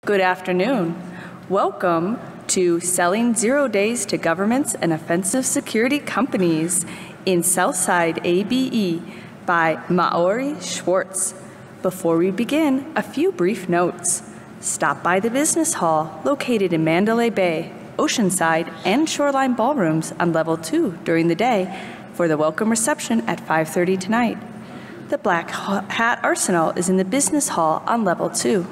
Good afternoon. Welcome to Selling 0 Days to Governments and Offensive Security Companies in Southside ABE by Maor Shwartz. Before we begin, a few brief notes. Stop by the Business Hall located in Mandalay Bay, Oceanside, and Shoreline Ballrooms on Level 2 during the day for the welcome reception at 5:30 tonight. The Black Hat Arsenal is in the Business Hall on Level 2.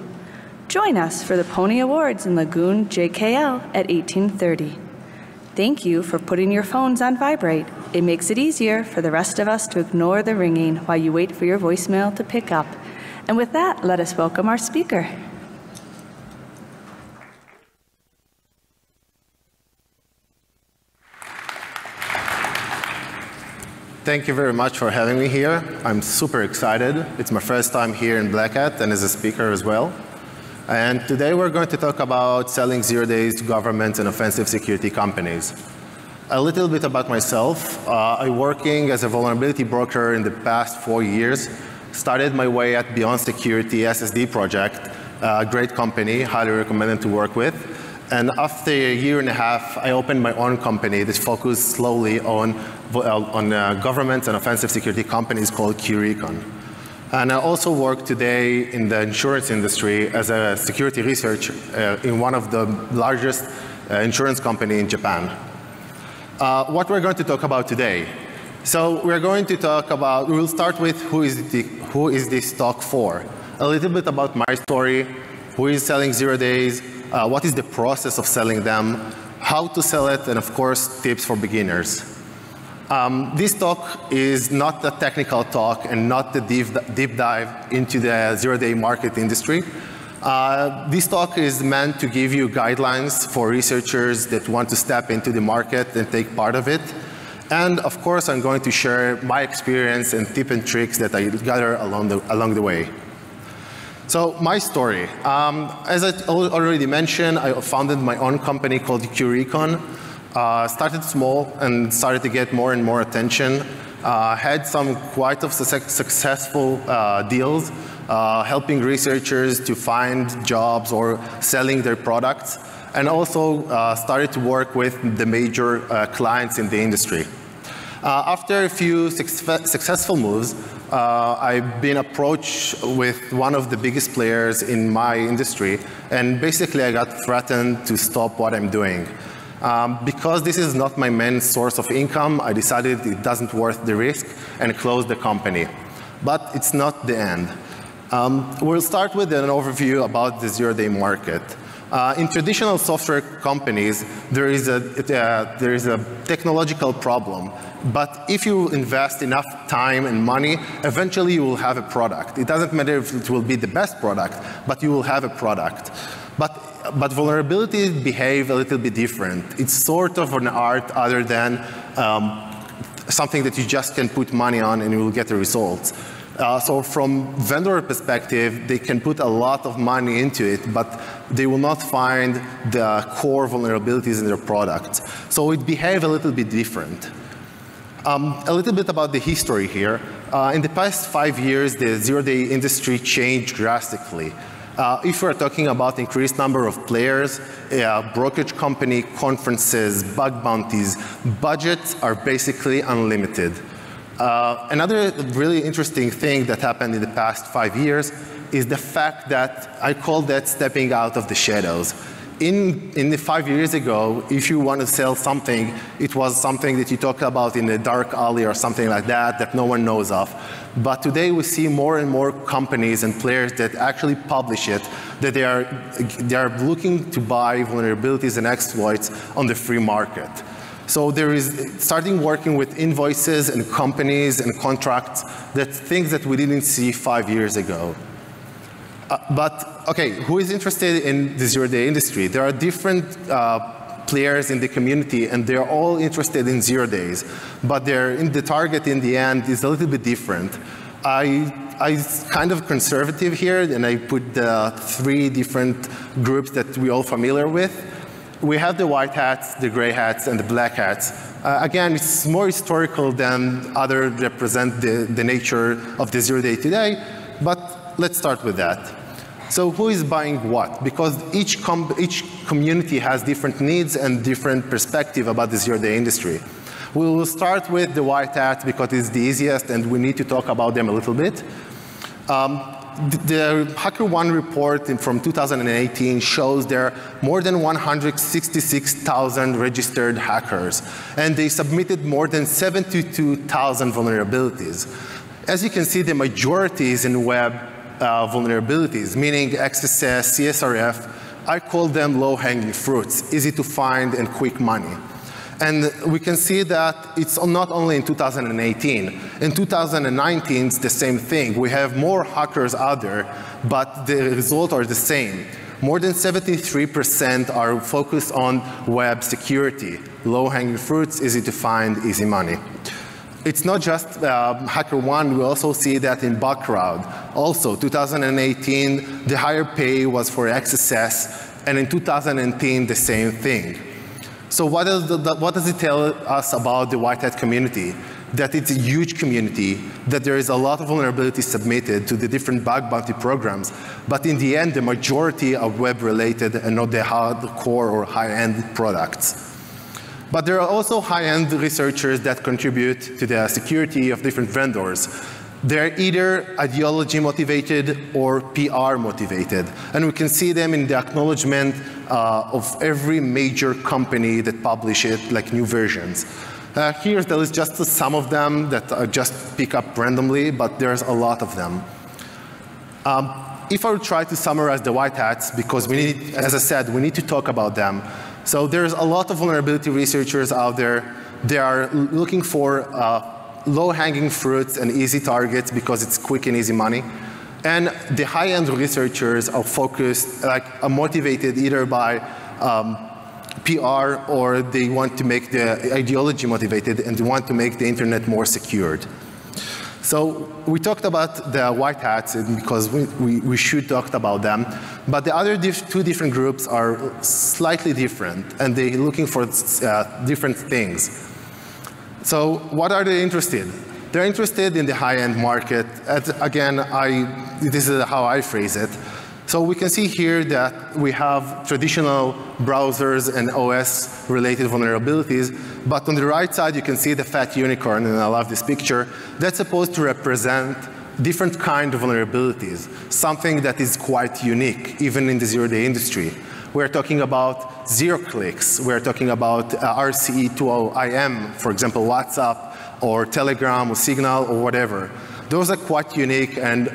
Join us for the Pony Awards in Lagoon JKL at 18:30. Thank you for putting your phones on vibrate. It makes it easier for the rest of us to ignore the ringing while you wait for your voicemail to pick up. And with that, let us welcome our speaker. Thank you very much for having me here. I'm super excited. It's my first time here in Black Hat and as a speaker as well. And today we're going to talk about selling 0 days to government and offensive security companies. A little bit about myself. I'm working as a vulnerability broker in the past 4 years. Started my way at Beyond Security SSD project, a great company, highly recommended to work with. And after a year and a half, I opened my own company that focused slowly on government and offensive security companies called Q-recon. And I also work today in the insurance industry as a security researcher in one of the largest insurance company in Japan. What we're going to talk about today. So we're going to talk about, we'll start with who is this stock for. A little bit about my story, who is selling 0 days, what is the process of selling them, how to sell it, and of course, tips for beginners. This talk is not a technical talk and not the deep dive into the 0 day market industry. This talk is meant to give you guidelines for researchers that want to step into the market and take part of it. And of course, I'm going to share my experience and tips and tricks that I gather along the way. So my story. As I already mentioned, I founded my own company called Q-recon. Started small and started to get more and more attention. Had some quite successful deals, helping researchers to find jobs or selling their products, and also started to work with the major clients in the industry. After a few successful moves, I've been approached with one of the biggest players in my industry, and basically I got threatened to stop what I'm doing. Because this is not my main source of income, I decided it doesn't worth the risk and closed the company. But it's not the end. We'll start with an overview about the 0 day market. In traditional software companies, there is a technological problem. But if you invest enough time and money, eventually you will have a product. It doesn't matter if it will be the best product, but you will have a product. But vulnerabilities behave a little bit different. It's sort of an art other than something that you just can put money on and you will get the results. So from vendor perspective, they can put a lot of money into it, but they will not find the core vulnerabilities in their product. So it behaves a little bit different. A little bit about the history here. In the past 5 years, the 0 day industry changed drastically. If we're talking about increased number of players, brokerage company, conferences, bug bounties, budgets are basically unlimited. Another really interesting thing that happened in the past 5 years is the fact that I call that stepping out of the shadows. In the 5 years ago, if you want to sell something, it was something that you talk about in a dark alley or something like that no one knows of. But today we see more and more companies and players that actually publish it, that they are looking to buy vulnerabilities and exploits on the free market. So there is starting working with invoices and companies and contracts, that things that we didn't see 5 years ago. But okay, who is interested in the 0 day industry? There are different players in the community, and they're all interested in 0 days. But the target in the end is a little bit different. I'm kind of conservative here, and I put the 3 different groups that we're all familiar with. We have the white hats, the gray hats, and the black hats. Again, it's more historical than other represent the nature of the 0 day today, but let's start with that. So who is buying what? Because each community has different needs and different perspective about the zero-day industry. We will start with the white hats because it's the easiest and we need to talk about them a little bit. The HackerOne report from 2018 shows there are more than 166,000 registered hackers, and they submitted more than 72,000 vulnerabilities. As you can see, the majority is in web vulnerabilities, meaning XSS, CSRF. I call them low-hanging fruits, easy to find and quick money. And we can see that it's not only in 2018. In 2019, it's the same thing. We have more hackers out there, but the results are the same. More than 73% are focused on web security. Low-hanging fruits, easy to find, easy money. It's not just HackerOne, we also see that in Bugcrowd. Also, 2018, the higher pay was for XSS, and in 2010, the same thing. So what does it tell us about the white hat community? That it's a huge community, that there is a lot of vulnerabilities submitted to the different bug bounty programs, but in the end, the majority are web-related and not the hardcore or high-end products. But there are also high-end researchers that contribute to the security of different vendors. They're either ideology-motivated or PR-motivated. And we can see them in the acknowledgement of every major company that publish it, like new versions. Here, there is just some of them that I just pick up randomly, but there's a lot of them. If I would try to summarize the white hats, because we need, as I said, we need to talk about them. So there's a lot of vulnerability researchers out there. They are looking for low-hanging fruits and easy targets because it's quick and easy money. And the high-end researchers are focused, are motivated either by PR or they want to make the ideology motivated and they want to make the internet more secured. So we talked about the white hats because we should talk about them, but the other two different groups are slightly different and they're looking for different things. So what are they interested? They're interested in the high-end market. Again, this is how I phrase it. So we can see here that we have traditional browsers and OS-related vulnerabilities, but on the right side you can see the fat unicorn, and I love this picture. That's supposed to represent different kind of vulnerabilities, something that is quite unique, even in the zero-day industry. We're talking about zero clicks. We're talking about RCE20IM, for example, WhatsApp or Telegram or Signal or whatever. Those are quite unique, and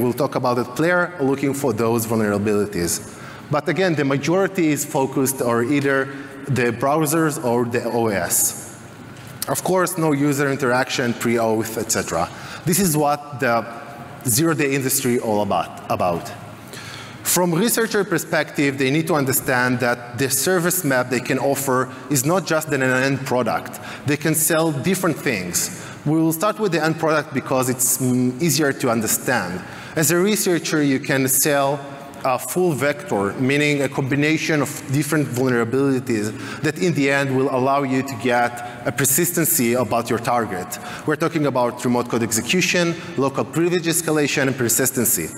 we'll talk about it, player are looking for those vulnerabilities. But again, the majority is focused on either the browsers or the OS. Of course, no user interaction, pre-auth, etc. This is what the zero-day industry is all about. From a researcher perspective, they need to understand that the service map they can offer is not just an end product. They can sell different things. We will start with the end product because it's easier to understand. As a researcher, you can sell a full vector, meaning a combination of different vulnerabilities that in the end will allow you to get a persistency about your target. We're talking about remote code execution, local privilege escalation, and persistency.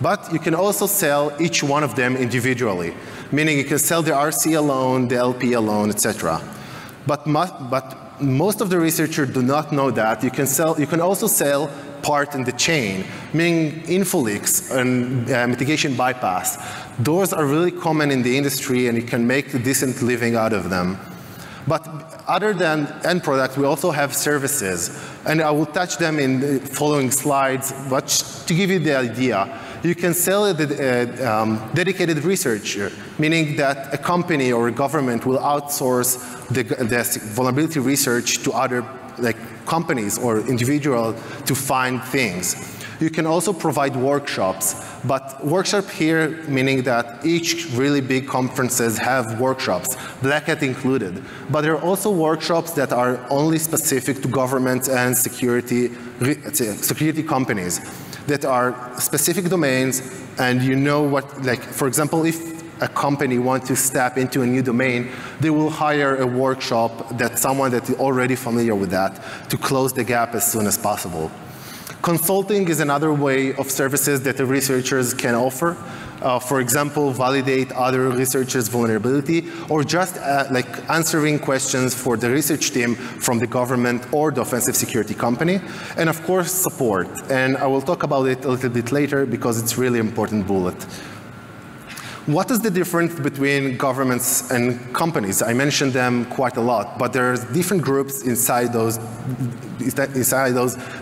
But you can also sell each one of them individually, meaning you can sell the RC alone, the LP alone, etc. But most of the researchers do not know that. You can also sell part in the chain, meaning info leaks and mitigation bypass. Those are really common in the industry, and you can make a decent living out of them. But other than end product, we also have services, and I will touch them in the following slides. But to give you the idea, you can sell a dedicated researcher, meaning that a company or a government will outsource the vulnerability research to other companies or individuals to find things. You can also provide workshops, but workshop here meaning that each really big conferences have workshops, Black Hat included. But there are also workshops that are only specific to government and security companies that are specific domains, and you know what, for example, if a company wants to step into a new domain, they will hire a workshop that someone that is already familiar with that to close the gap as soon as possible. Consulting is another way of services that the researchers can offer. For example, validate other researchers' vulnerability, or just like answering questions for the research team from the government or the offensive security company. And of course, support. And I will talk about it a little bit later because it's really important bullet. What is the difference between governments and companies? I mentioned them quite a lot, but there's different groups inside those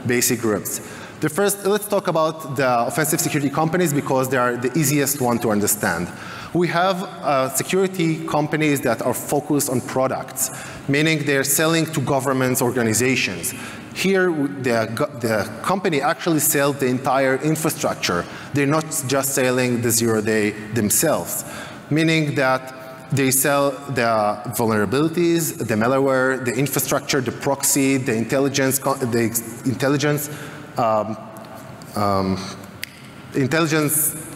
basic groups. The first, let's talk about the offensive security companies because they are the easiest one to understand. We have security companies that are focused on products, meaning they're selling to governments, organizations. Here, the company actually sells the entire infrastructure. They're not just selling the zero-day themselves, meaning that they sell the vulnerabilities, the malware, the infrastructure, the proxy, the intelligence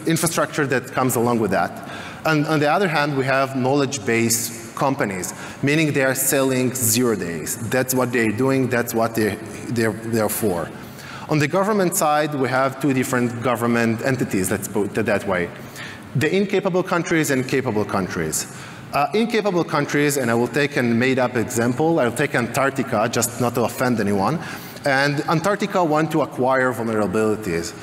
infrastructure that comes along with that. And on the other hand, we have knowledge-based companies, meaning they are selling 0 days. That's what they're doing, that's what they're for. On the government side, we have two different government entities, let's put it that way. The incapable countries and capable countries. Incapable countries, and I will take a made-up example, I'll take Antarctica, just not to offend anyone. And Antarctica want to acquire vulnerabilities,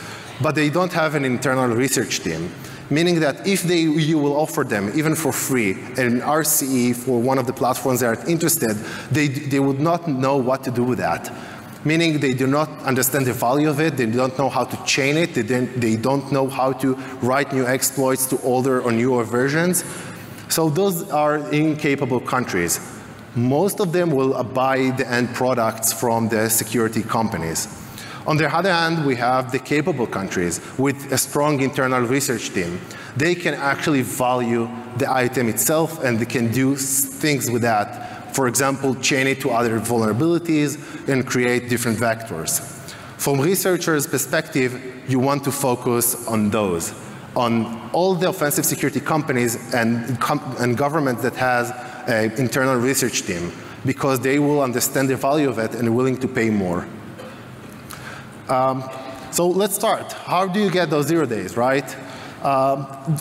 but they don't have an internal research team, meaning that if you will offer them, even for free, an RCE for one of the platforms that are interested, they would not know what to do with that. Meaning they do not understand the value of it, they don't know how to chain it, they don't know how to write new exploits to older or newer versions. So those are incapable countries. Most of them will buy the end products from the security companies. On the other hand, we have the capable countries with a strong internal research team. They can actually value the item itself and they can do things with that. For example, chain it to other vulnerabilities and create different vectors. From researchers' perspective, you want to focus on those, on all the offensive security companies and governments that has an internal research team, because they will understand the value of it and are willing to pay more. So let's start. How do you get those 0 days, right?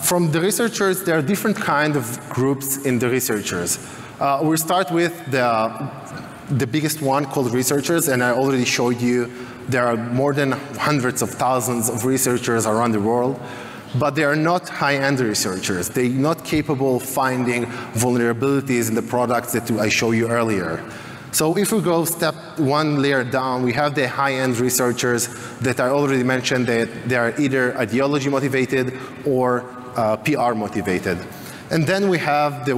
From the researchers, there are different kinds of groups in the researchers. We'll start with the biggest one called researchers, and I already showed you there are more than hundreds of thousands of researchers around the world, but they are not high-end researchers. They're not capable of finding vulnerabilities in the products that I showed you earlier. So if we go step one layer down, we have the high-end researchers that I already mentioned that they are either ideology motivated or PR motivated. And then we have the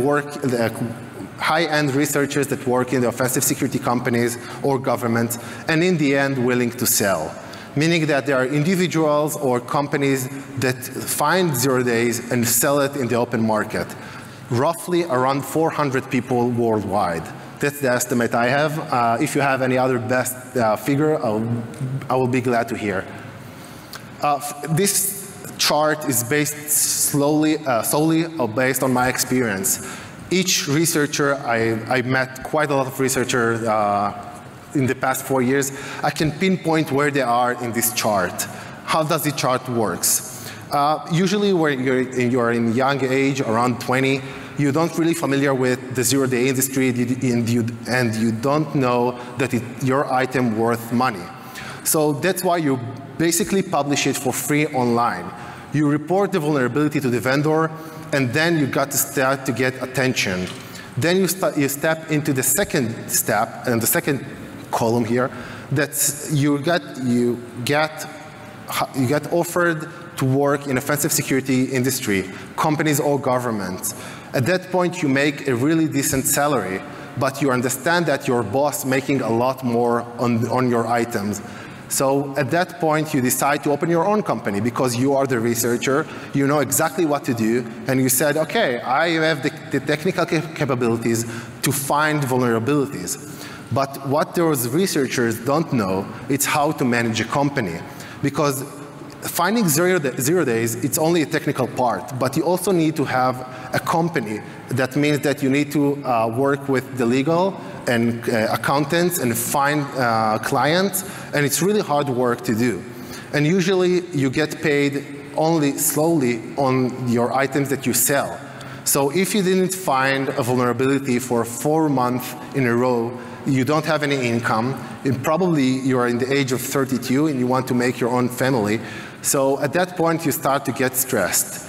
high-end researchers that work in the offensive security companies or governments, and in the end willing to sell. Meaning that there are individuals or companies that find 0 days and sell it in the open market. Roughly around 400 people worldwide. That's the estimate I have. If you have any other best figure, I will be glad to hear. This chart is based solely based on my experience. Each researcher, I met quite a lot of researchers in the past 4 years. I can pinpoint where they are in this chart. How does the chart works? Usually when you're in young age, around 20, you don't really familiar with the 0 day industry and you don't know that your item worth money. So that's why you basically publish it for free online. You report the vulnerability to the vendor, and then you got to start to get attention. Then you step into the second step, and the second column here, that you get offered to work in offensive security industry, companies or governments. At that point, you make a really decent salary, but you understand that your boss making a lot more on your items. So at that point, you decide to open your own company because you are the researcher, you know exactly what to do, and you said, okay, I have the technical capabilities to find vulnerabilities. But what those researchers don't know is how to manage a company. Because finding zero days, it's only a technical part, but you also need to have a company. That means that you need to work with the legal and accountants and find clients, and it's really hard work to do. And usually you get paid only slowly on your items that you sell. So if you didn't find a vulnerability for 4 months in a row, you don't have any income, and probably you are in the age of 32 and you want to make your own family. So at that point you start to get stressed.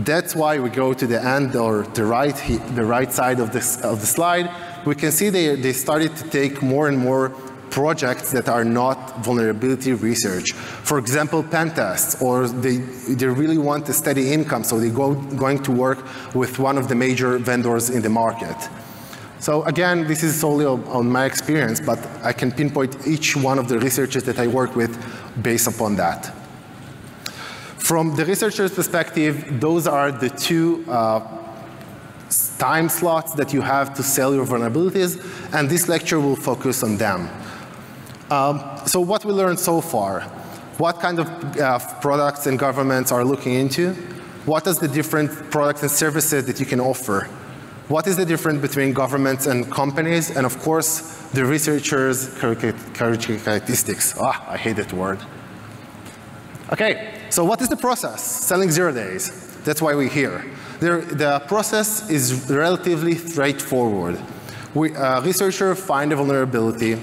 That's why we go to the end, or the right side of the slide. We can see they started to take more and more projects that are not vulnerability research. For example, pen tests, or they really want a steady income, so they're going to work with one of the major vendors in the market. So again, this is solely on my experience, but I can pinpoint each one of the researchers that I work with based upon that. From the researcher's perspective, those are the two time slots that you have to sell your vulnerabilities, and this lecture will focus on them. So what we learned so far, what kind of products and governments are looking into, what is the different products and services that you can offer, what is the difference between governments and companies, and of course, the researchers' characteristics. I hate that word. Okay, so what is the process? Selling 0 days. That's why we're here. The process is relatively straightforward. A researcher finds a vulnerability,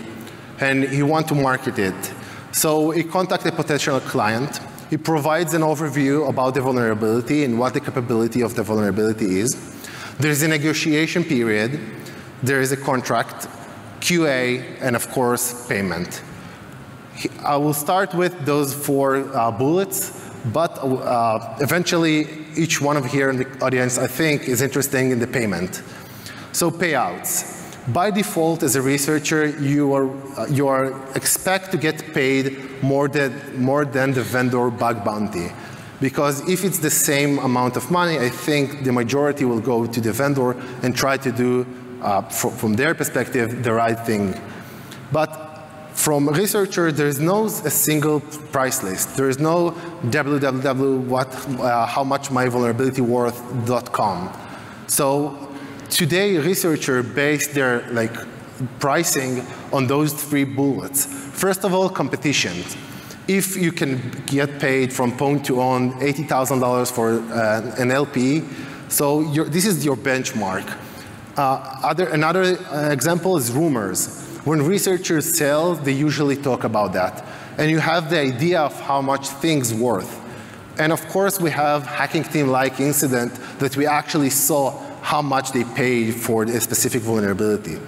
and he wants to market it. So he contacts a potential client. He provides an overview about the vulnerability and what the capability of the vulnerability is. There's a negotiation period. There is a contract, QA, and of course, payment. I will start with those 4 bullets, but eventually each one of here in the audience, I think, is interested in the payment. So payouts. By default, as a researcher, you are expect to get paid more than the vendor bug bounty. Because if it's the same amount of money, I think the majority will go to the vendor and try to do, from their perspective, the right thing. But from researcher, there is no a single price list. There is no www.howmuchmyvulnerabilityworth.com. So today, researcher base their pricing on those 3 bullets. First of all, competition. If you can get paid from point to own $80,000 for an LP, so this is your benchmark. Another example is rumors. When researchers sell, they usually talk about that. And you have the idea of how much things worth. And of course, we have hacking team-like incident that we actually saw how much they paid for a specific vulnerability.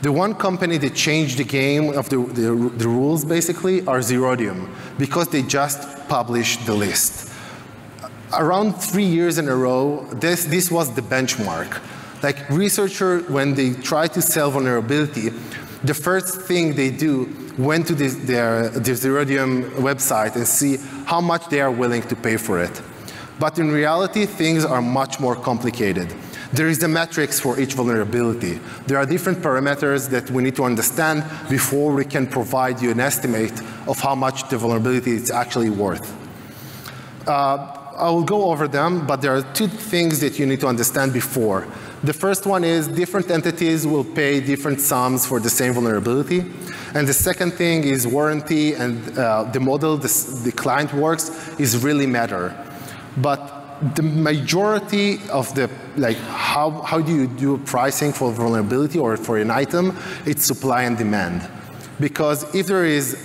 The one company that changed the game of the rules, basically, are Zerodium, because they just published the list. Around 3 years in a row, this was the benchmark. Like researchers, when they try to sell vulnerability, the first thing they do went to the Zerodium website and see how much they are willing to pay for it. But in reality, things are much more complicated. There is a metrics for each vulnerability. There are different parameters that we need to understand before we can provide you an estimate of how much the vulnerability is actually worth. I will go over them, but there are 2 things that you need to understand before. The first one is different entities will pay different sums for the same vulnerability. And the second thing is warranty and the model the client works is really matter. But the majority of the, how do you do pricing for vulnerability or for an item, it's supply and demand. Because if there is,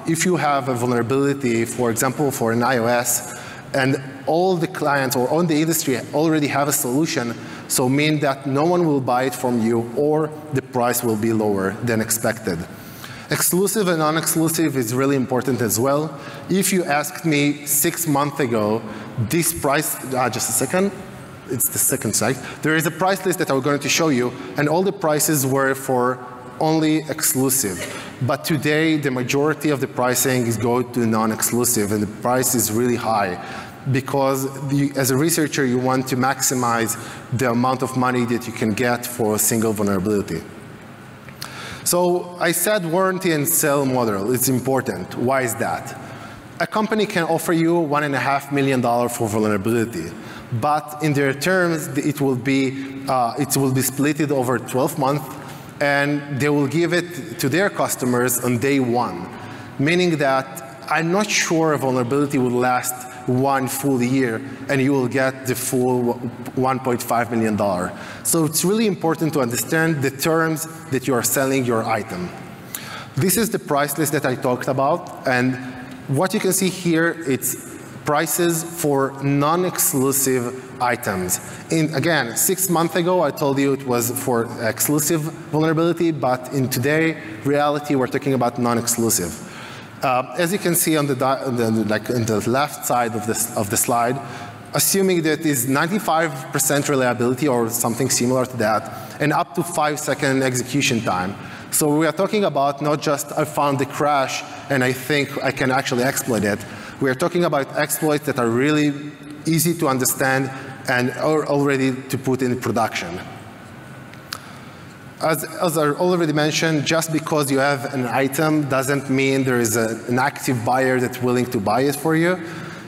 if you have a vulnerability, for example, for an iOS, and all the clients or all the industry already have a solution, so mean that no one will buy it from you or the price will be lower than expected. Exclusive and non-exclusive is really important as well. If you asked me 6 months ago, this price, just a second, it's the second slide. There is a price list that I'm going to show you, and all the prices were for only exclusive. But today, the majority of the pricing is going to non-exclusive, and the price is really high. Because as a researcher, you want to maximize the amount of money that you can get for a single vulnerability. So I said warranty and sell model, it's important. Why is that? a company can offer you $1.5 million for vulnerability, but in their terms, it will be split over 12 months, and they will give it to their customers on day one, meaning that I'm not sure a vulnerability will last 1 full year, and you will get the full $1.5 million. So it's really important to understand the terms that you are selling your item. This is the price list that I talked about, and what you can see here, it's prices for non-exclusive items. Again, 6 months ago, I told you it was for exclusive vulnerability, but in today reality, we're talking about non-exclusive. As you can see on the left side of the slide, assuming that is 95% reliability or something similar to that, and up to 5-second execution time. So we are talking about not just I found the crash and I think I can actually exploit it. We are talking about exploits that are really easy to understand and are already to put in production. As I already mentioned, just because you have an item doesn't mean there is an active buyer that's willing to buy it for you.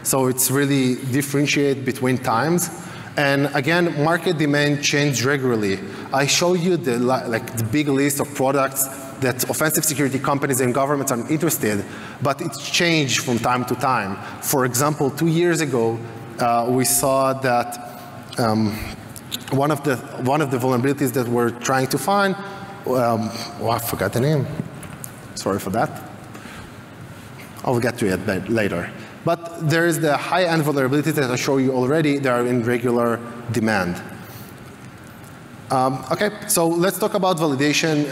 So it's really differentiate between times. And again, market demand changes regularly. I show you the big list of products that offensive security companies and governments are interested, but it's changed from time to time. For example, 2 years ago, we saw that one of the vulnerabilities that we're trying to find, I forgot the name. Sorry for that. I'll get to it later. But there is the high-end vulnerabilities that I show you already that are in regular demand. Okay, so let's talk about validation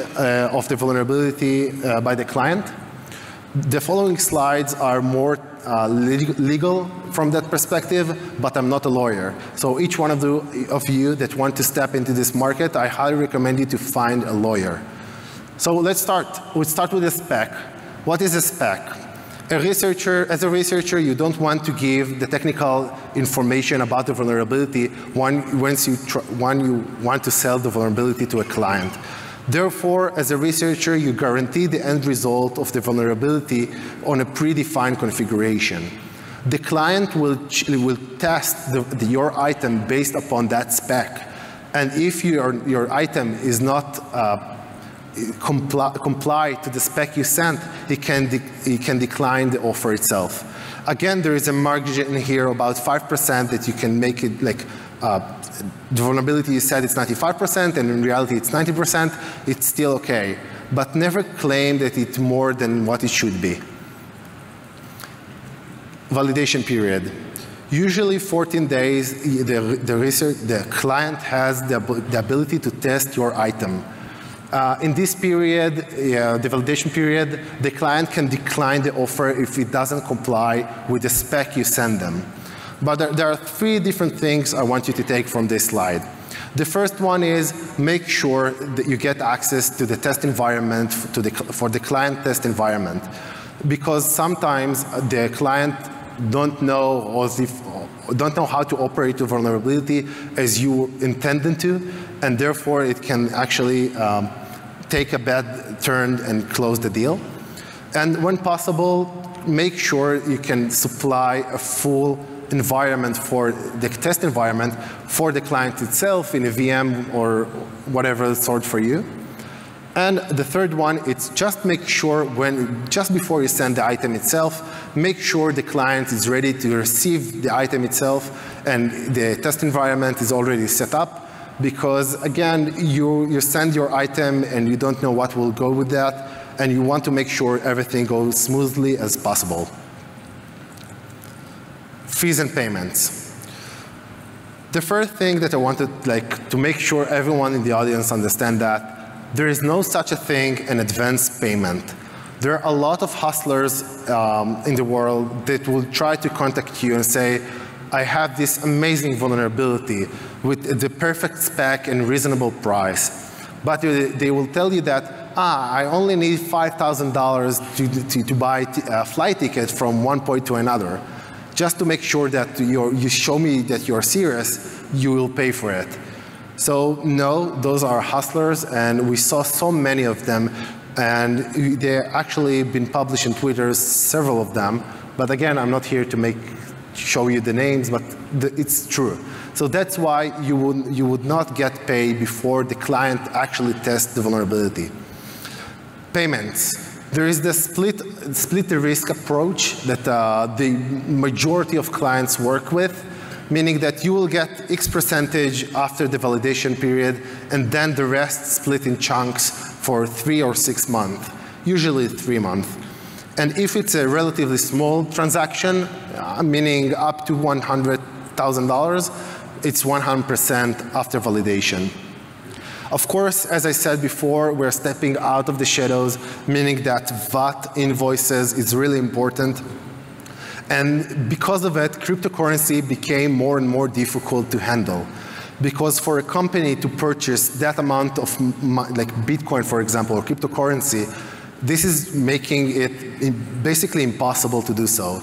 of the vulnerability by the client. The following slides are more legal from that perspective, but I'm not a lawyer. So each one of you that want to step into this market, I highly recommend you to find a lawyer. So let's start. We'll start with a spec. What is a spec? As a researcher, you don't want to give the technical information about the vulnerability when you want to sell the vulnerability to a client. Therefore, as a researcher, you guarantee the end result of the vulnerability on a predefined configuration. The client will test your item based upon that spec. And if your item is not comply to the spec you sent, it can decline the offer itself. Again, there is a margin here about 5% that you can make it like the vulnerability you said it's 95%, and in reality it's 90%. It's still okay, but never claim that it's more than what it should be. Validation period. Usually 14 days, the client has the ability to test your item. In this period, the validation period, the client can decline the offer if it doesn't comply with the spec you send them. But there are 3 different things I want you to take from this slide. The first one is make sure that you get access to the test environment, for the client test environment. Because sometimes the client don't know how to operate the vulnerability as you intended to, and therefore it can actually take a bad turn and close the deal. And when possible, make sure you can supply a full environment for the test environment for the client itself in a VM or whatever sort for you. And the third one, it's just make sure just before you send the item itself, make sure the client is ready to receive the item itself and the test environment is already set up. Because again, you send your item and you don't know what will go with that, and you want to make sure everything goes smoothly as possible. Fees and payments. The first thing that I wanted to make sure everyone in the audience understand that there is no such a thing an advance payment. There are a lot of hustlers in the world that will try to contact you and say, I have this amazing vulnerability with the perfect spec and reasonable price. But they will tell you that, I only need $5,000 to buy a flight ticket from one point to another. Just to make sure that you show me that you're serious, you will pay for it. So no, those are hustlers, and we saw so many of them, and they actually been published in Twitter, several of them, But again, I'm not here to show you the names, but it's true. So that's why you would not get paid before the client actually tests the vulnerability. Payments. There is the split the risk approach that the majority of clients work with, meaning that you will get X percentage after the validation period, and then the rest split in chunks for 3 or 6 months, usually 3 months. And if it's a relatively small transaction, meaning up to $100,000, it's 100% after validation. Of course, as I said before, we're stepping out of the shadows, meaning that VAT invoices is really important. And because of it, cryptocurrency became more and more difficult to handle. Because for a company to purchase that amount of, like Bitcoin, for example, or cryptocurrency, this is making it basically impossible to do so.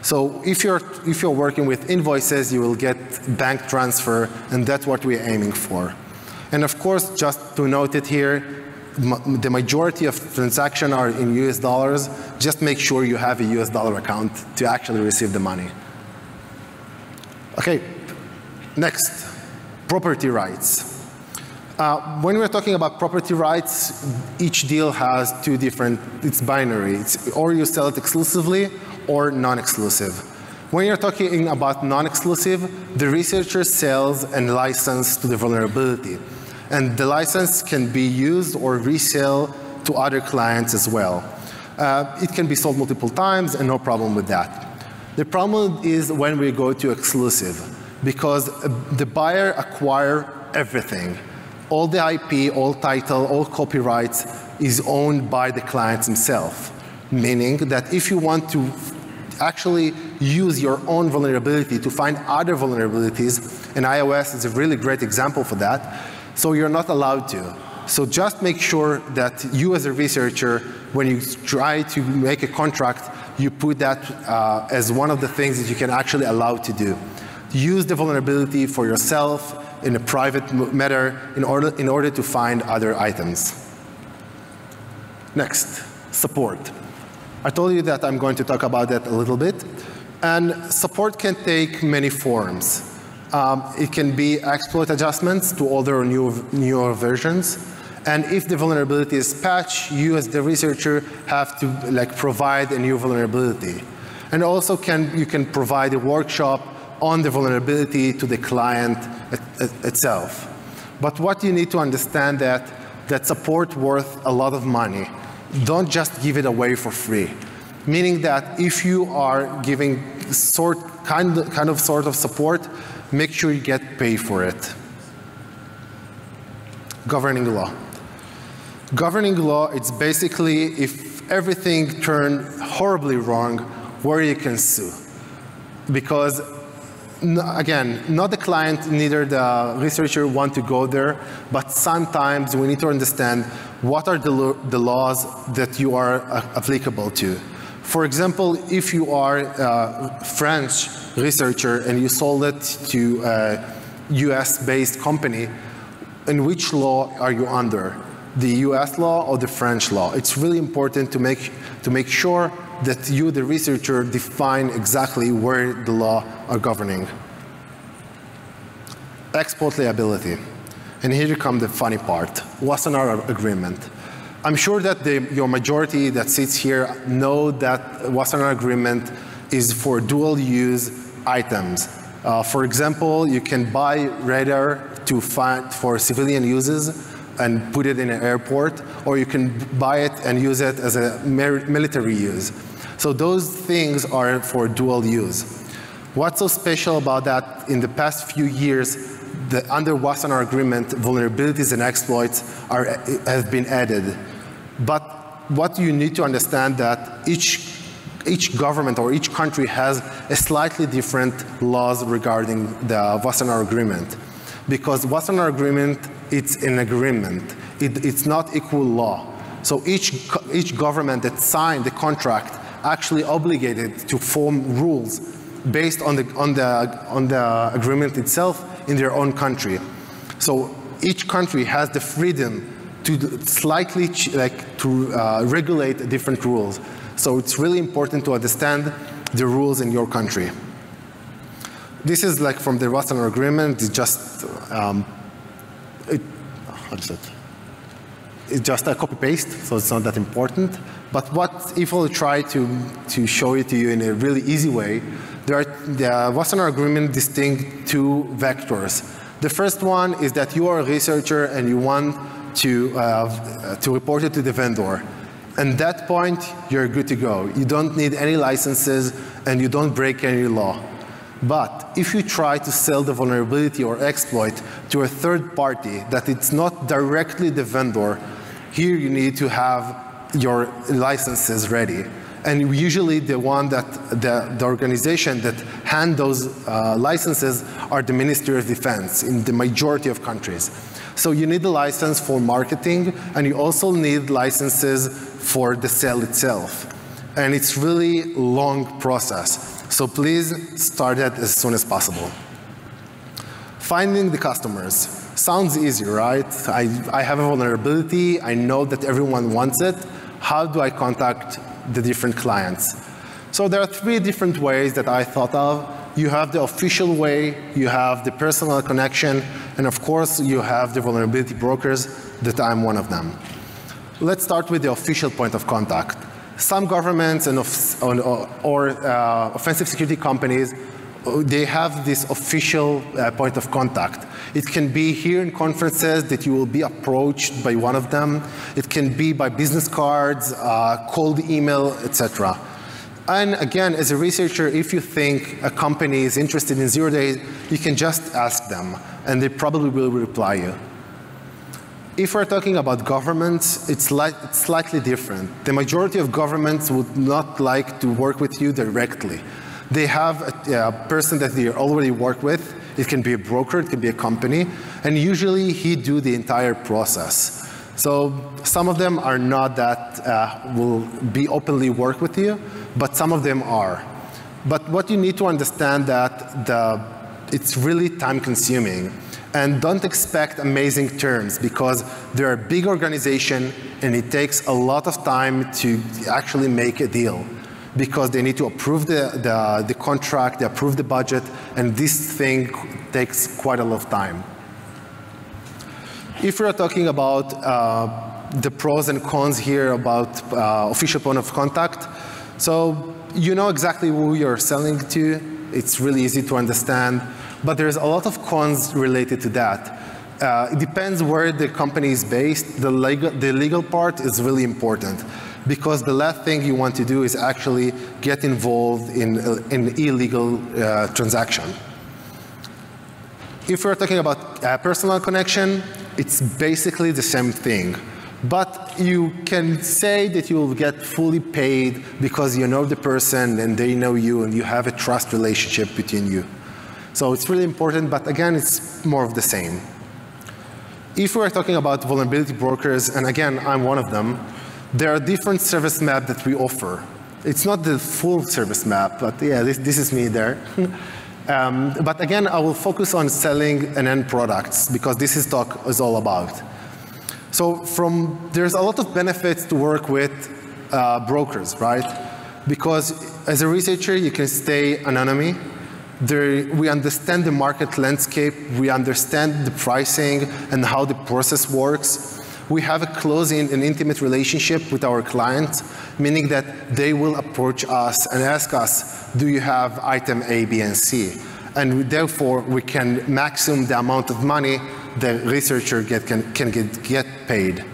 So if you're working with invoices, you will get bank transfer, and that's what we're aiming for. And of course, just to note it here, the majority of transactions are in US dollars. Just make sure you have a US dollar account to actually receive the money. Okay, next, property rights. When we're talking about property rights, each deal has two different, it's binary. It's or you sell it exclusively or non-exclusive. When you're talking about non-exclusive, the researcher sells and license to the vulnerability. And the license can be used or resell to other clients as well. It can be sold multiple times and no problem with that. The problem is when we go to exclusive, because the buyer acquires everything. All the IP, all title, all copyrights is owned by the client himself. Meaning that if you want to actually use your own vulnerability to find other vulnerabilities, and iOS is a really great example for that, so you're not allowed to. So just make sure that you as a researcher, when you try to make a contract, you put that as one of the things that you can actually allow to do. Use the vulnerability for yourself in a private matter in order to find other items. Next, support. I told you that I'm going to talk about that a little bit. And support can take many forms. It can be exploit adjustments to older or newer versions. And if the vulnerability is patched, you as the researcher have to provide a new vulnerability. And also you can provide a workshop on the vulnerability to the client itself. But what you need to understand that support worth a lot of money. Don't just give it away for free. Meaning that if you are giving kind of support, make sure you get paid for it. Governing law. Governing law, it's basically if everything turned horribly wrong, where you can sue. Because, again, not the client, neither the researcher want to go there, but sometimes we need to understand what are the laws that you are applicable to. For example, if you are a French researcher and you sold it to a US-based company, in which law are you under? The US law or the French law? It's really important to make sure that you, the researcher, define exactly where the law are governing. Export liability. And here comes the funny part, Wassenaar Agreement. I'm sure that your majority that sits here know that Wassenaar Agreement is for dual-use items. For example, you can buy radar for civilian uses and put it in an airport, or you can buy it and use it as a military use. So those things are for dual use. What's so special about that? In the past few years, under Wassenaar Agreement, vulnerabilities and exploits have been added. But what you need to understand that each government or each country has a slightly different laws regarding the Wassenaar Agreement. Because Wassenaar Agreement, it's an agreement. It's not equal law. So each government that signed the contract actually obligated to form rules based on the agreement itself in their own country. So each country has the freedom to slightly regulate different rules. So it's really important to understand the rules in your country. This is like from the Wassenaar Agreement. It's just it's just a copy-paste, so it's not that important. But what if I try to show it to you in a really easy way, the Wassenaar Agreement distinguishes two vectors. The first one is that you are a researcher and you want to report it to the vendor. At that point, you're good to go. You don't need any licenses and you don't break any law. But if you try to sell the vulnerability or exploit to a third party that it's not directly the vendor, here you need to have your licenses ready. And usually the one that the organization that hand those licenses are the Ministry of Defense in the majority of countries. So you need a license for marketing, and you also need licenses for the sale itself. And it's really a long process. So please start that as soon as possible. Finding the customers. Sounds easy, right? I have a vulnerability. I know that everyone wants it. How do I contact the different clients? So there are 3 different ways that I thought of. You have the official way, you have the personal connection, and of course you have the vulnerability brokers, that I'm one of them. Let's start with the official point of contact. Some governments and offensive security companies, they have this official point of contact. It can be here in conferences that you will be approached by one of them. It can be by business cards, cold email, etc. And again, as a researcher, if you think a company is interested in 0 days, you can just ask them, and they probably will reply you. If we're talking about governments, it's slightly different. The majority of governments would not like to work with you directly. They have a person that they already work with. It can be a broker, it can be a company, and usually he do the entire process. So some of them are not that will be openly work with you, but some of them are. But what you need to understand that it's really time consuming. And don't expect amazing terms, because they're a big organization and it takes a lot of time to actually make a deal, because they need to approve the contract, they approve the budget, and this thing takes quite a lot of time. If we're talking about the pros and cons here about official point of contact, so you know exactly who you're selling to. It's really easy to understand. But there's a lot of cons related to that. It depends where the company is based. The legal part is really important, because the last thing you want to do is actually get involved in an illegal transaction. If we're talking about personal connection, it's basically the same thing. But you can say that you will get fully paid because you know the person and they know you and you have a trust relationship between you. So it's really important, but again, it's more of the same. If we're talking about vulnerability brokers, and again, I'm one of them, there are different service maps that we offer. It's not the full service map, but yeah, this is me there. But again, I will focus on selling and end products, because this is talk is all about. So there's a lot of benefits to work with brokers, right? Because as a researcher, you can stay anonymous. We understand the market landscape, we understand the pricing and how the process works. We have a close and intimate relationship with our clients, meaning that they will approach us and ask us, do you have item A, B, and C? And therefore, we can maximum the amount of money the researcher can get paid.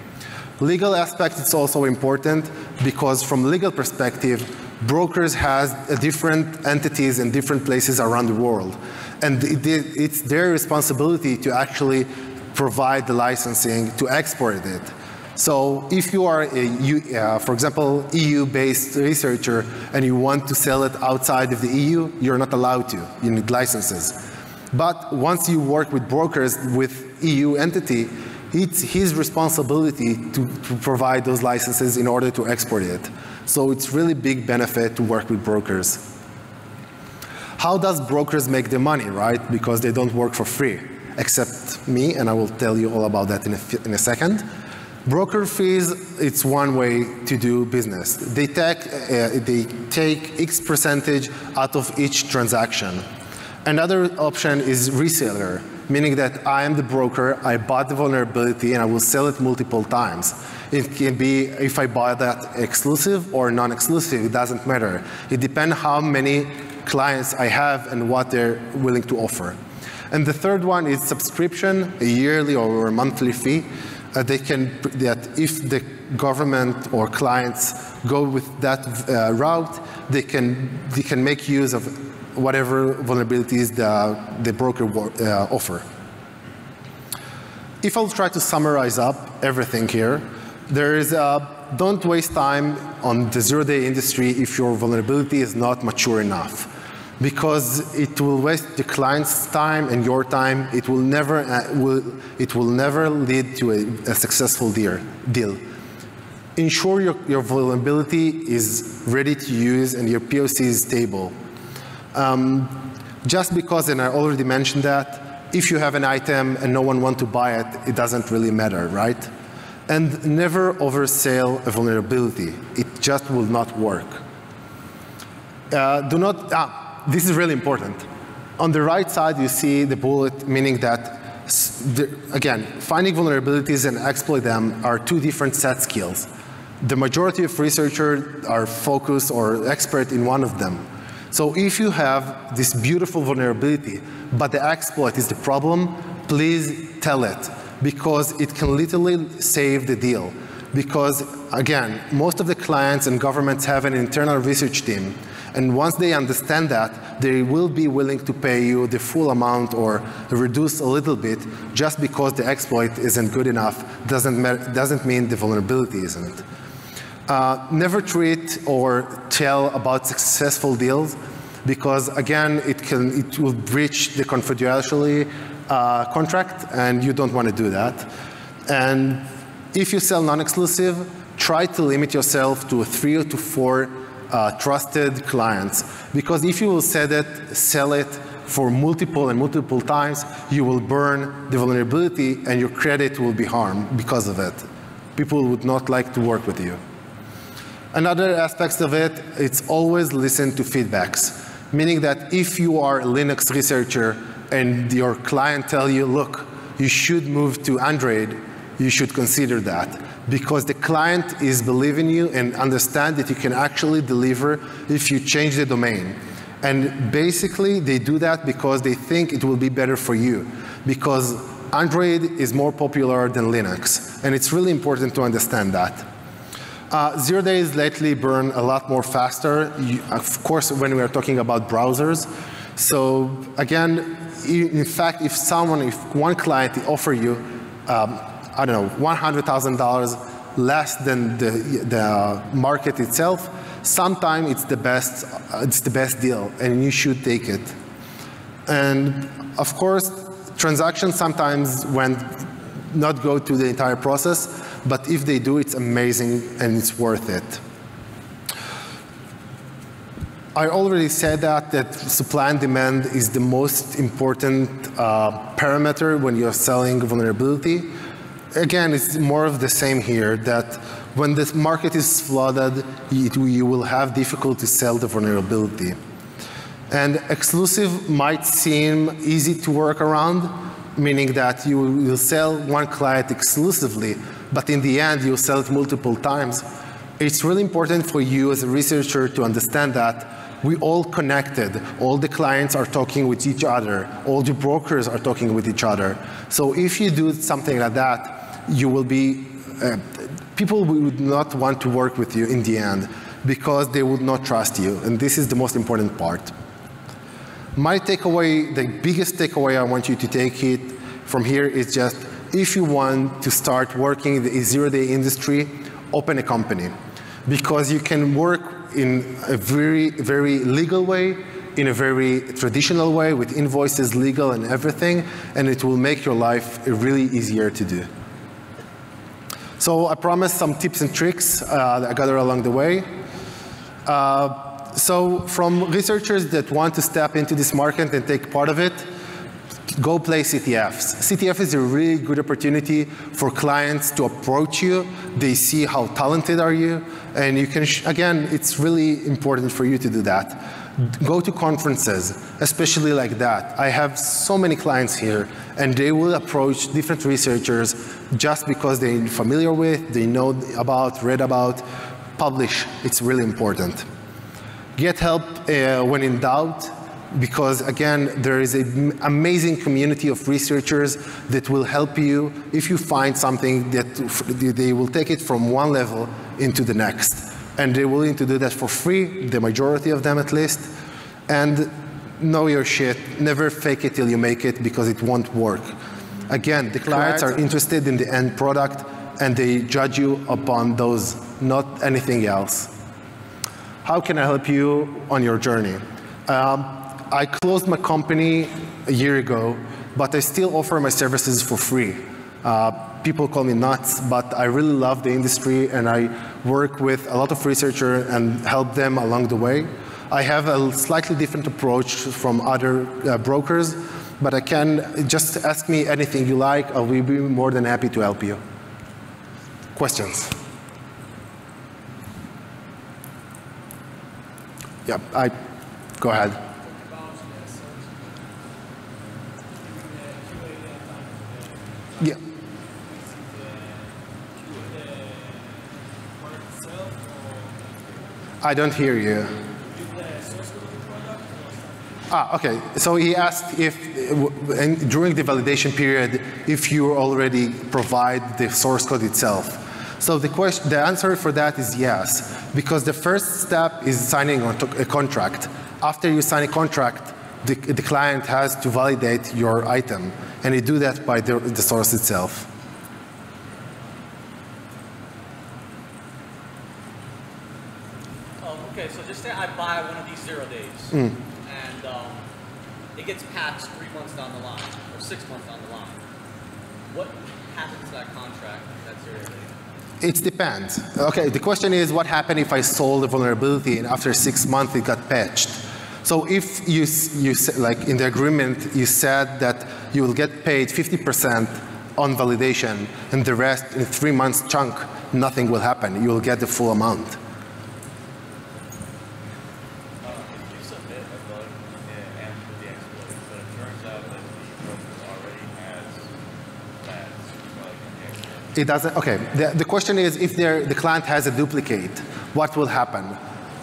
Legal aspect is also important, because from legal perspective, brokers has different entities in different places around the world. And it's their responsibility to actually provide the licensing to export it. So if you are, for example, EU-based researcher and you want to sell it outside of the EU, you're not allowed to. You need licenses. But once you work with brokers with EU entity, it's his responsibility to provide those licenses in order to export it. So it's really big benefit to work with brokers. How does brokers make their money, right? Because they don't work for free, except me, and I will tell you all about that in a second. Broker fees, it's one way to do business. They take X percentage out of each transaction. Another option is reseller, meaning that I am the broker, I bought the vulnerability, and I will sell it multiple times. It can be if I buy that exclusive or non-exclusive, it doesn't matter. It depends how many clients I have and what they're willing to offer. And the third one is subscription, a yearly or a monthly fee. That if the government or clients go with that route, they can make use of whatever vulnerabilities the broker offer. If I'll try to summarize up everything here, there is don't waste time on the zero-day industry if your vulnerability is not mature enough, because it will waste the client's time and your time. It will never lead to a successful deal. Ensure your vulnerability is ready to use and your POC is stable. Just because, and I already mentioned that, if you have an item and no one wants to buy it, it doesn't really matter, right? And never oversell a vulnerability. It just will not work. This is really important. On the right side, you see the bullet, meaning that, again, finding vulnerabilities and exploit them are two different set skills. The majority of researchers are focused or expert in one of them. So if you have this beautiful vulnerability, but the exploit is the problem, please tell it, because it can literally save the deal. Because, again, most of the clients and governments have an internal research team. And once they understand that, they will be willing to pay you the full amount or reduce a little bit just because the exploit isn't good enough. Doesn't mean the vulnerability isn't. Never treat or tell about successful deals, because again, it will breach the confidentiality contract, and you don't want to do that. And if you sell non-exclusive, try to limit yourself to 3 to 4 trusted clients, because if you will sell it for multiple times, you will burn the vulnerability and your credit will be harmed because of it. People would not like to work with you. Another aspect of it, it's always listen to feedbacks, meaning that if you are a Linux researcher and your client tell you, look, you should move to Android, you should consider that, because the client is believing you and understand that you can actually deliver if you change the domain. And basically, they do that because they think it will be better for you, because Android is more popular than Linux, and it's really important to understand that. 0 days lately burn a lot more faster, of course, when we are talking about browsers. So again, in fact, if one client offer you, I don't know, $100,000 less than the market itself, sometimes it's the best deal, and you should take it. And of course, transactions sometimes not go through the entire process, but if they do, it's amazing and it's worth it. I already said that supply and demand is the most important parameter when you're selling vulnerability. Again, it's more of the same here, that when the market is flooded, you will have difficulty to sell the vulnerability. And exclusive might seem easy to work around, meaning that you will sell one client exclusively, but in the end, you'll sell it multiple times. It's really important for you as a researcher to understand that we all connected. All the clients are talking with each other. All the brokers are talking with each other. So if you do something like that, you will be, people would not want to work with you in the end because they would not trust you. And this is the most important part. My takeaway, the biggest takeaway I want you to take it from here is just, if you want to start working in the zero-day industry, open a company. Because you can work in a very, very legal way, in a very traditional way, with invoices, legal, and everything, and it will make your life really easier to do. So I promised some tips and tricks that I gathered along the way. So from researchers that want to step into this market and take part of it, go play CTFs. CTF is a really good opportunity for clients to approach you. They see how talented are you, and you can, again, it's really important for you to do that. Go to conferences, especially like that. I have so many clients here, and they will approach different researchers just because they're familiar with, they know about, read about, publish. It's really important. Get help when in doubt, because again, there is an amazing community of researchers that will help you if you find something that they will take it from one level into the next. And they're willing to do that for free, the majority of them at least. And know your shit. Never fake it till you make it, because it won't work. Again, the clients are interested in the end product, and they judge you upon those, not anything else. How can I help you on your journey? I closed my company a year ago, but I still offer my services for free. People call me nuts, but I really love the industry, and I work with a lot of researchers and help them along the way. I have a slightly different approach from other brokers, but I can just ask me anything you like. I will be more than happy to help you. Questions? Yeah, go ahead. Yeah. I don't hear you. Okay. So he asked if, during the validation period, if you already provide the source code itself. So the answer for that is yes, because the first step is signing a contract. After you sign a contract, the client has to validate your item, and they do that by the source itself. Okay, so just say I buy one of these 0 days, and it gets patched 3 months down the line, or 6 months down the line. What happens to that contract at that 0 day? It depends. Okay, the question is, what happened if I sold a vulnerability and after 6 months it got patched? So if you like in the agreement, you said that you will get paid 50% on validation, and the rest in 3 months chunk, nothing will happen. You will get the full amount. It doesn't, okay. The question is, if the client has a duplicate, what will happen?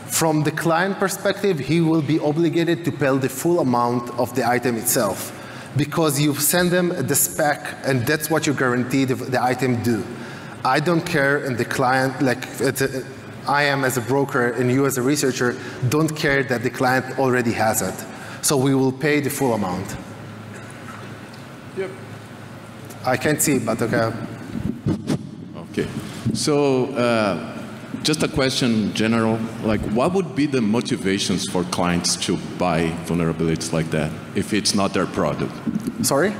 From the client perspective, he will be obligated to pay the full amount of the item itself, because you send them the spec, and that's what you guarantee the item do. I don't care, and the client, like I am as a broker and you as a researcher, don't care that the client already has it. So we will pay the full amount. Yep. I can't see, but okay. Okay, so just a question, general, like what would be the motivations for clients to buy vulnerabilities like that if it's not their product? Sorry?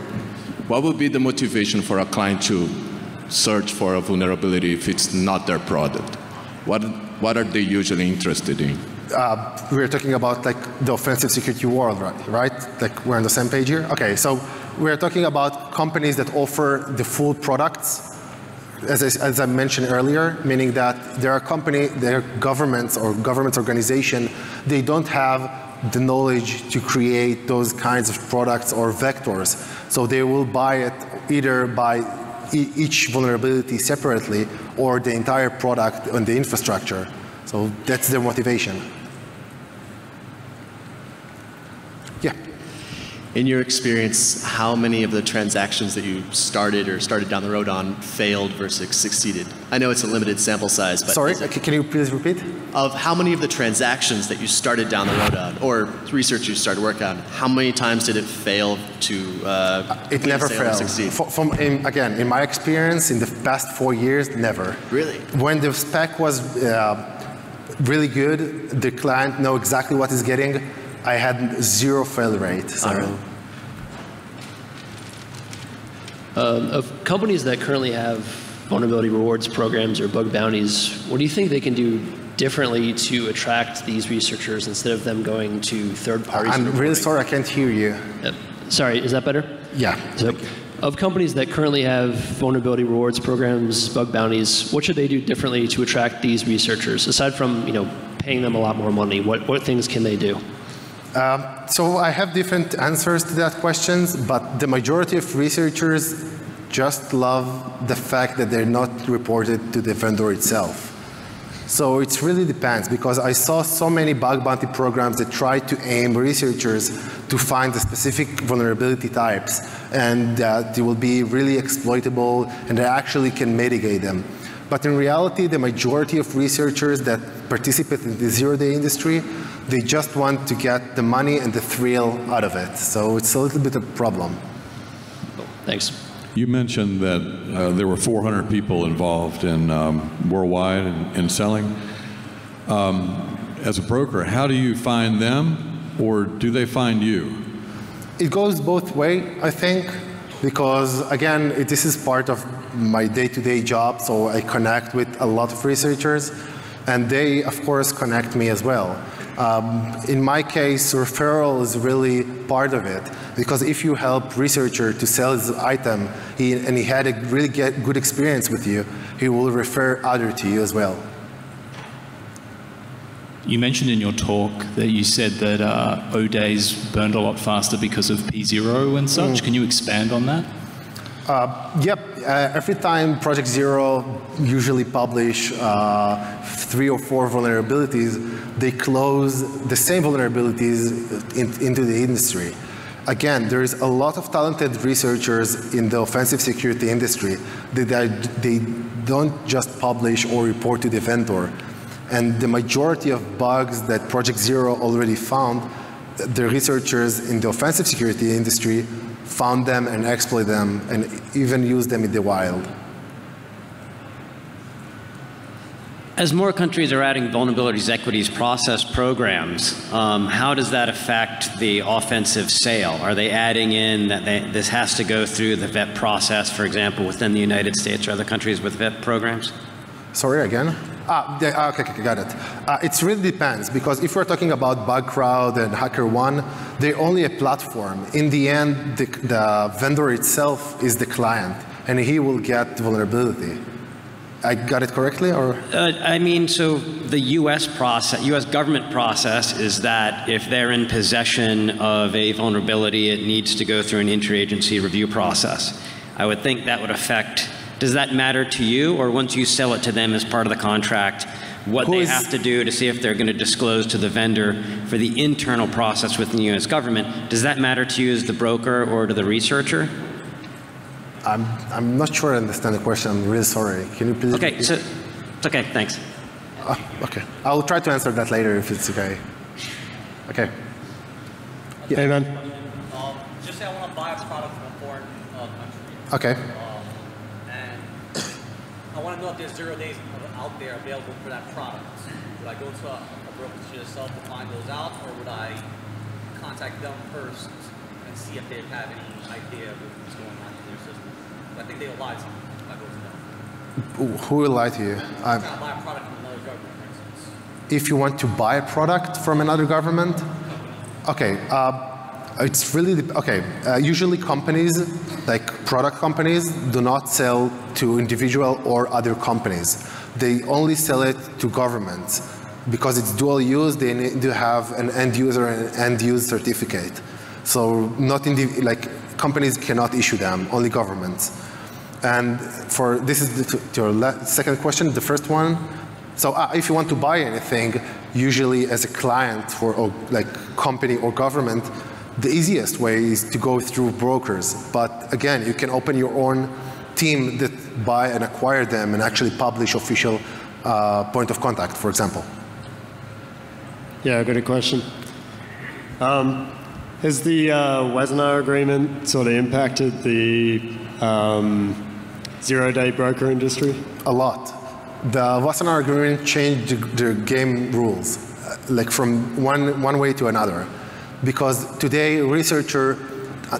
What would be the motivation for a client to search for a vulnerability if it's not their product? What are they usually interested in? We're talking about like the offensive security world, right? Like we're on the same page here? Okay, so we're talking about companies that offer the full products, as I mentioned earlier, meaning that there are governments or government organization, they don't have the knowledge to create those kinds of products or vectors. So they will buy it either by each vulnerability separately or the entire product and the infrastructure. So that's their motivation. Yeah. In your experience, how many of the transactions that you started down the road on failed versus succeeded? I know it's a limited sample size, but sorry, can you please repeat? Of how many of the transactions that you started down the road on, or research you started work on, how many times did it fail to it never failed. Again, in my experience, in the past 4 years, never. Really? When the spec was really good, the client know exactly what he's getting, I had 0 fail rate. So. Of companies that currently have vulnerability rewards programs or bug bounties, what do you think they can do differently to attract these researchers instead of them going to third parties? I'm really sorry, I can't hear you. Sorry, is that better? Yeah. So, of companies that currently have vulnerability rewards programs, bug bounties, what should they do differently to attract these researchers? Aside from paying them a lot more money, what things can they do? So I have different answers to that questions, but the majority of researchers just love the fact that they're not reported to the vendor itself. So it really depends, because I saw so many bug bounty programs that try to aim researchers to find the specific vulnerability types, and that they will be really exploitable and they actually can mitigate them. But in reality, the majority of researchers that participate in the zero-day industry, they just want to get the money and the thrill out of it. So it's a little bit of a problem. Thanks. You mentioned that there were 400 people involved in worldwide in selling. As a broker, how do you find them, or do they find you? It goes both ways, I think, because again, this is part of my day-to-day job, so I connect with a lot of researchers, and they, of course, connect me as well. In my case, referral is really part of it, because if you help researcher to sell his item and he had a really good experience with you, he will refer others to you as well. You mentioned in your talk that you said that O-days burned a lot faster because of P0 and such. Can you expand on that? Yep. Every time Project Zero usually publish 3 or 4 vulnerabilities, they close the same vulnerabilities into the industry. Again, there is a lot of talented researchers in the offensive security industry that they don't just publish or report to the vendor. And the majority of bugs that Project Zero already found, the researchers in the offensive security industry found them and exploit them and even use them in the wild. As more countries are adding vulnerabilities equities process programs, how does that affect the offensive sale? Are they adding in that this has to go through the VET process, for example, within the United States or other countries with VET programs? Sorry, again? Okay, got it. It really depends, because if we're talking about BugCrowd and HackerOne, they're only a platform. In the end, the vendor itself is the client, and he will get vulnerability. I got it correctly, or? I mean, so the U.S. process, U.S. government process is that if they're in possession of a vulnerability, it needs to go through an interagency review process. I would think that would affect. Does that matter to you, or once you sell it to them as part of the contract, what they have to do to see if they're going to disclose to the vendor for the internal process within the U.S. government, does that matter to you as the broker or to the researcher? I'm not sure I understand the question. I'm really sorry. Can you please? Okay, so it's okay. Thanks. Okay, I'll try to answer that later if it's okay. Okay. Yeah. Hey, man. Just say I want to buy a product from a foreign country. Okay. And I want to know if there's 0 days out there available for that product. Would I go to a brokerage yourself to find those out, or would I contact them first and see if they have any idea of what's going on in their system? I think they'll lie to me if I go to them. Who will lie to you? I'm trying to buy a product from another government, for instance. If you want to buy a product from another government? Okay. It's really, okay. Usually companies, like product companies, do not sell to individual or other companies. They only sell it to governments. Because it's dual use, they need to have an end user and end use certificate. So not companies cannot issue them, only governments. And for this is your second question, the first one. So if you want to buy anything, usually as a client for like company or government, the easiest way is to go through brokers. But again, you can open your own team that buy and acquire them and actually publish official point of contact, for example. Yeah, I got a question. Has the Wassenaar agreement sort of impacted the zero-day broker industry? A lot. The Wassenaar agreement changed the game rules, like from one way to another. Because today, researchers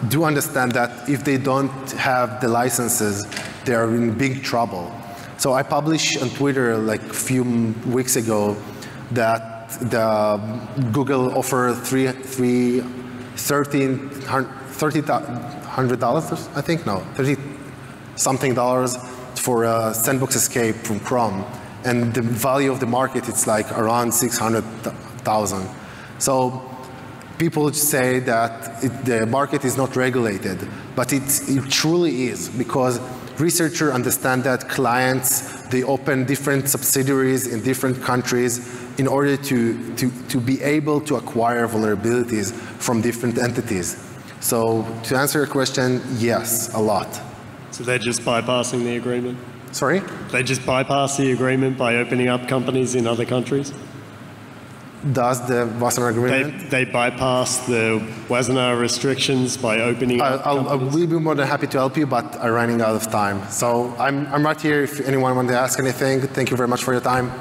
do understand that if they don't have the licenses, they are in big trouble. So I published on Twitter like a few weeks ago that the Google offered $1,300 $100, I think, no, $30-something for a sandbox escape from Chrome. And the value of the market, it's like around 600,000. So people say that the market is not regulated, but it truly is, because researchers understand that clients, they open different subsidiaries in different countries in order to be able to acquire vulnerabilities from different entities. So to answer your question, yes, a lot. So they're just bypassing the agreement? Sorry? They just bypass the agreement by opening up companies in other countries? Does the Wassenaar agreement? They bypass the Wassenaar restrictions by opening up companies? We'll be more than happy to help you, but I'm running out of time. So I'm right here if anyone wants to ask anything. Thank you very much for your time.